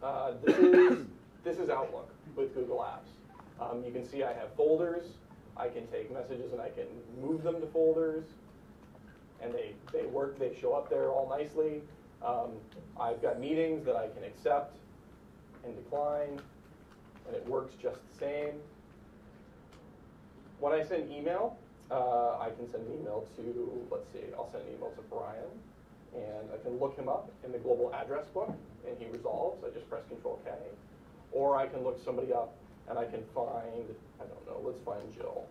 This is Outlook with Google Apps. You can see I have folders. I can take messages and I can move them to folders, and they work. They show up there all nicely. I've got meetings that I can accept and decline, and it works just the same. When I send email, I can send an email to, let's see, I'll send an email to Brian, and I can look him up in the global address book, and he resolves. I just press Control-K. Or I can look somebody up, and I can find, I don't know, let's find Jill.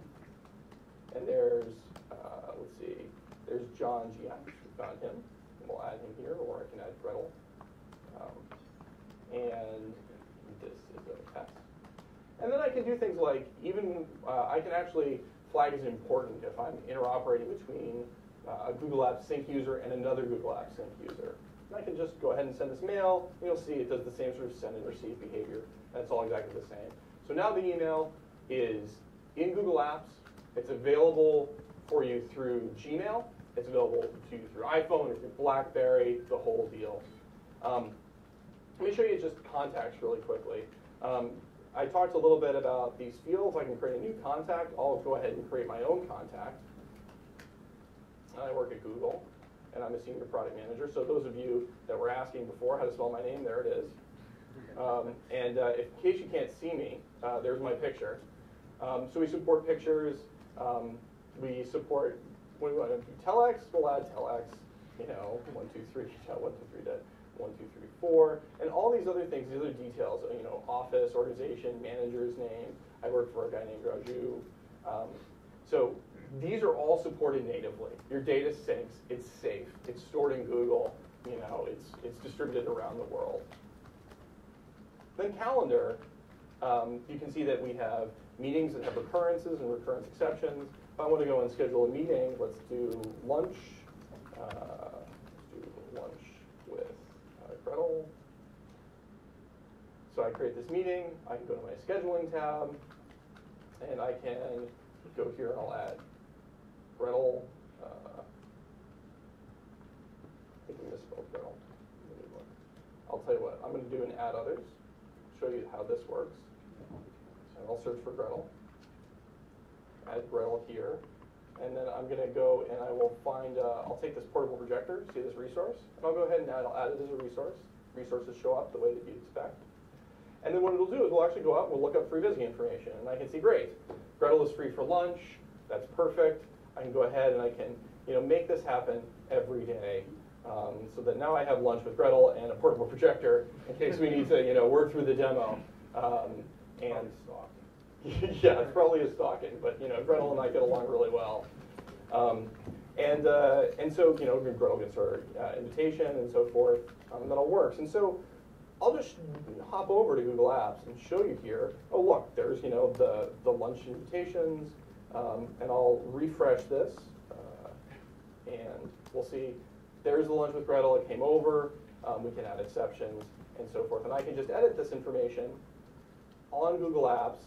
And there's, let's see, there's John G. We found him. And we'll add him here, or I can add Gretel. And this is a test. And then I can do things like, even, I can actually flag as important if I'm interoperating between a Google Apps sync user and another Google Apps sync user. And I can just go ahead and send this mail, and you'll see it does the same sort of send and receive behavior. And it's all exactly the same. So now the email is in Google Apps. It's available for you through Gmail. It's available to you through iPhone or through BlackBerry, the whole deal. Let me show you just contacts really quickly. I talked a little bit about these fields. I can create a new contact. I'll go ahead and create my own contact. I work at Google, and I'm a senior product manager. So those of you that were asking before how to spell my name, there it is. In case you can't see me, there's my picture. So we support pictures. We support, when we want to do telex, we'll add telex, 1, 2, 3, 1, 2, 3, 1, 2, 3, 4, and all these other things, these other details, office, organization, manager's name. I work for a guy named Raju. So these are all supported natively. Your data syncs, it's safe, it's stored in Google, it's distributed around the world. Then calendar, you can see that we have meetings that have recurrences and recurrence exceptions. If I want to go and schedule a meeting, let's do lunch. Let's do lunch with Gretel. So I create this meeting. I can go to my scheduling tab, and I can go here and I'll add Gretel. I think I misspelled Gretel. I'll tell you what, I'm going to do an add others, show you how this works. And I'll search for Gretel. Add Gretel here. And then I'm going to go and I will find, I'll take this portable projector, see this resource, and I'll go ahead and I'll add it as a resource. Resources show up the way that you'd expect. And then what it'll do is we'll actually go out and we'll look up free visiting information. And I can see, great, Gretel is free for lunch. That's perfect. I can go ahead and I can make this happen every day. So that now I have lunch with Gretel and a portable projector in case we need to work through the demo. And yeah, it's probably a stalking, but Gretel and I get along really well. And so Gretel gets her invitation and so forth, and that all works. And so I'll just hop over to Google Apps and show you here. Oh look, there's the lunch invitations, and I'll refresh this, and we'll see. There's the lunch with Gretel. It came over. We can add exceptions and so forth, and I can just edit this information on Google Apps.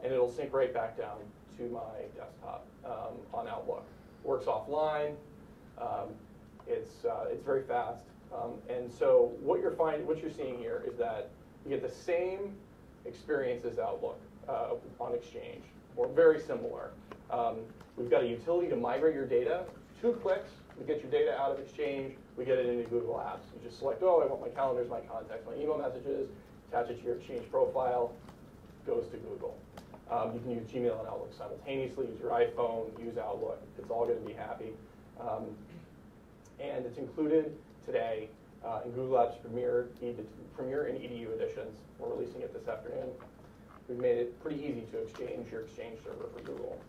And it'll sync right back down to my desktop on Outlook. Works offline. It's very fast. And so what you're seeing here is that you get the same experience as Outlook on Exchange, or very similar. We've got a utility to migrate your data. 2 clicks, we get your data out of Exchange. We get it into Google Apps. You just select, I want my calendars, my contacts, my email messages, attach it to your Exchange profile. Goes to Google. You can use Gmail and Outlook simultaneously, use your iPhone, use Outlook. It's all going to be happy. And it's included today in Google Apps Premier and EDU editions. We're releasing it this afternoon. We've made it pretty easy to exchange your Exchange server for Google.